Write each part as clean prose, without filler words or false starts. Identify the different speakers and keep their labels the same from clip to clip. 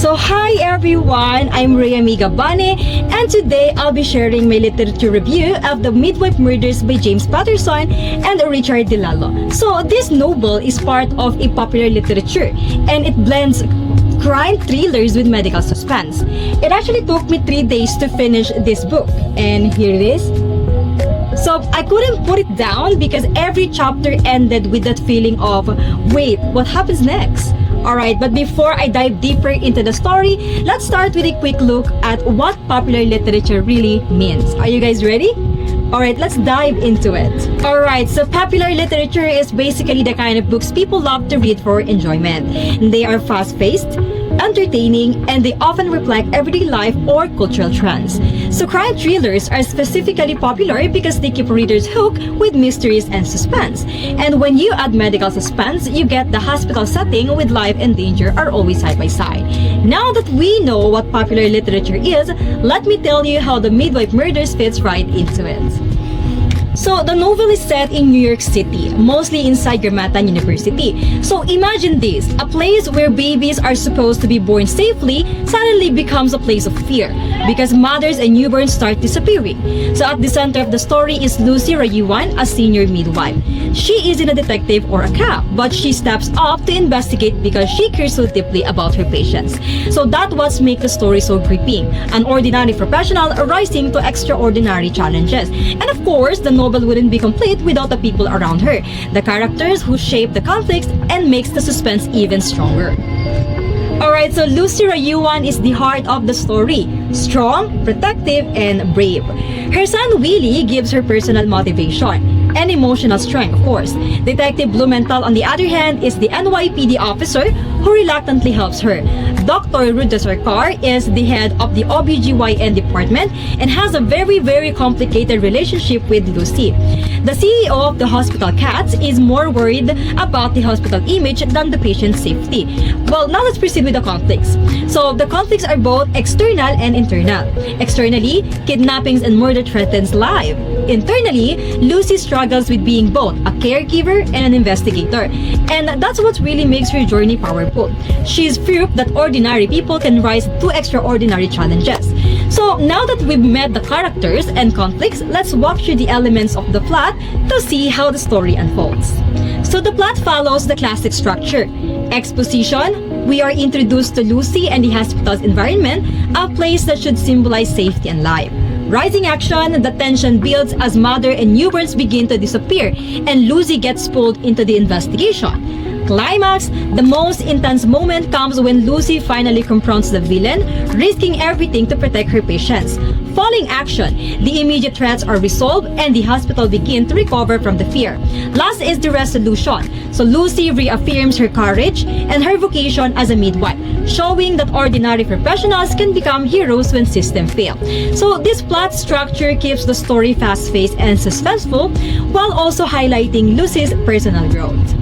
Speaker 1: So hi everyone, I'm Rhea Migabane, and today I'll be sharing my literature review of The Midwife Murders by James Patterson and Richard Dilallo. So this novel is part of a popular literature and it blends crime thrillers with medical suspense. It actually took me 3 days to finish this book, and here it is. So I couldn't put it down because every chapter ended with that feeling of, wait, what happens next? Alright, but before I dive deeper into the story, let's start with a quick look at what popular literature really means. Are you guys ready? Alright, let's dive into it. Alright, so popular literature is basically the kind of books people love to read for enjoyment. They are fast-paced, entertaining, and they often reflect everyday life or cultural trends. So crime thrillers are specifically popular because they keep readers hooked with mysteries and suspense. And when you add medical suspense, you get the hospital setting with life and danger are always side by side. Now that we know what popular literature is, let me tell you how The Midwife Murders fits right into it. So, the novel is set in New York City, mostly inside Manhattan University. So, imagine this, a place where babies are supposed to be born safely suddenly becomes a place of fear because mothers and newborns start disappearing. So, at the center of the story is Lucy Rayuan, a senior midwife. She isn't a detective or a cop, but she steps up to investigate because she cares so deeply about her patients. So, that's what makes the story so gripping, an ordinary professional rising to extraordinary challenges. And of course, the novel wouldn't be complete without the people around her, the characters who shape the conflicts and makes the suspense even stronger. Alright, so Lucy Rayuan is the heart of the story, strong, protective, and brave. Her son Willie gives her personal motivation and emotional strength, of course. Detective Blumenthal, on the other hand, is the NYPD officer who reluctantly helps her. Dr. Rudra Sarkar is the head of the OBGYN department and has a very complicated relationship with Lucy. The CEO of the hospital Cats is more worried about the hospital image than the patient's safety. Well, now let's proceed with the conflicts. So the conflicts are both external and internal. Externally, kidnappings and murder threatens life. Internally, Lucy struggles with being both a caregiver and an investigator. And that's what really makes her journey powerful. She's proof that ordinary people can rise to extraordinary challenges. So now that we've met the characters and conflicts, let's walk through the elements of the plot to see how the story unfolds. So the plot follows the classic structure. Exposition, we are introduced to Lucy and the hospital's environment, a place that should symbolize safety and life. Rising action, the tension builds as mother and newborns begin to disappear and Lucy gets pulled into the investigation. Climax, the most intense moment comes when Lucy finally confronts the villain, risking everything to protect her patients. Falling action, the immediate threats are resolved and the hospital begins to recover from the fear. Last is the resolution. So Lucy reaffirms her courage and her vocation as a midwife, showing that ordinary professionals can become heroes when systems fail. So this plot structure keeps the story fast-paced and suspenseful while also highlighting Lucy's personal growth.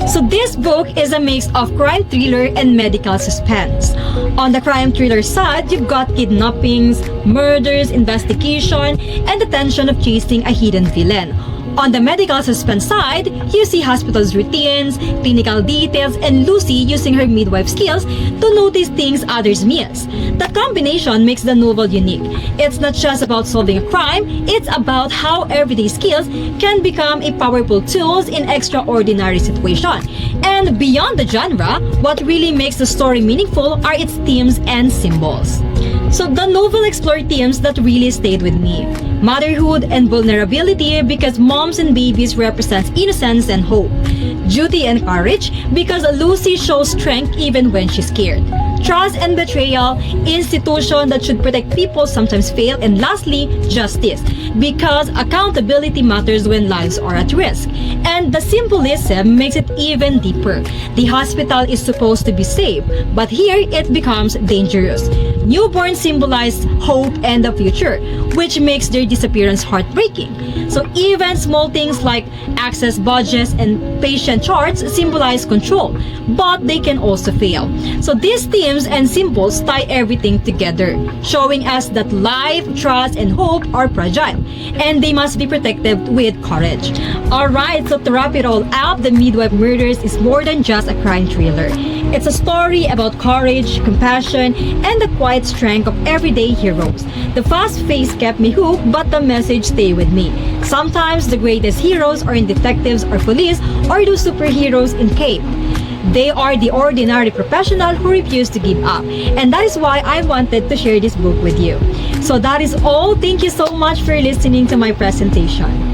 Speaker 1: So this book is a mix of crime thriller and medical suspense. On the crime thriller side, you've got kidnappings, murders, investigation, and the tension of chasing a hidden villain. On the medical suspense side, you see hospitals' routines, clinical details, and Lucy using her midwife skills to notice things others miss. That combination makes the novel unique. It's not just about solving a crime, it's about how everyday skills can become a powerful tools in extraordinary situations. And beyond the genre, what really makes the story meaningful are its themes and symbols. So the novel explored themes that really stayed with me. Motherhood and vulnerability because moms and babies represent innocence and hope. Duty and courage because Lucy shows strength even when she's scared. Trust and betrayal, institution that should protect people sometimes fail. And lastly, justice because accountability matters when lives are at risk. And the symbolism makes it even deeper. The hospital is supposed to be safe, but here it becomes dangerous. Newborns symbolize hope and the future, which makes their disappearance heartbreaking. So even small things like access budgets and patient charts symbolize control, but they can also fail. So these themes and symbols tie everything together, showing us that life, trust, and hope are fragile, and they must be protected with courage. Alright, so to wrap it all up, The Midwife Murders Murders is more than just a crime thriller. It's a story about courage, compassion, and the quiet strength of everyday heroes. The fast pace kept me hooked, but the message stayed with me. Sometimes the greatest heroes aren't detectives or police or those superheroes in cape. They are the ordinary professional who refuse to give up. And that is why I wanted to share this book with you. So that is all. Thank you so much for listening to my presentation.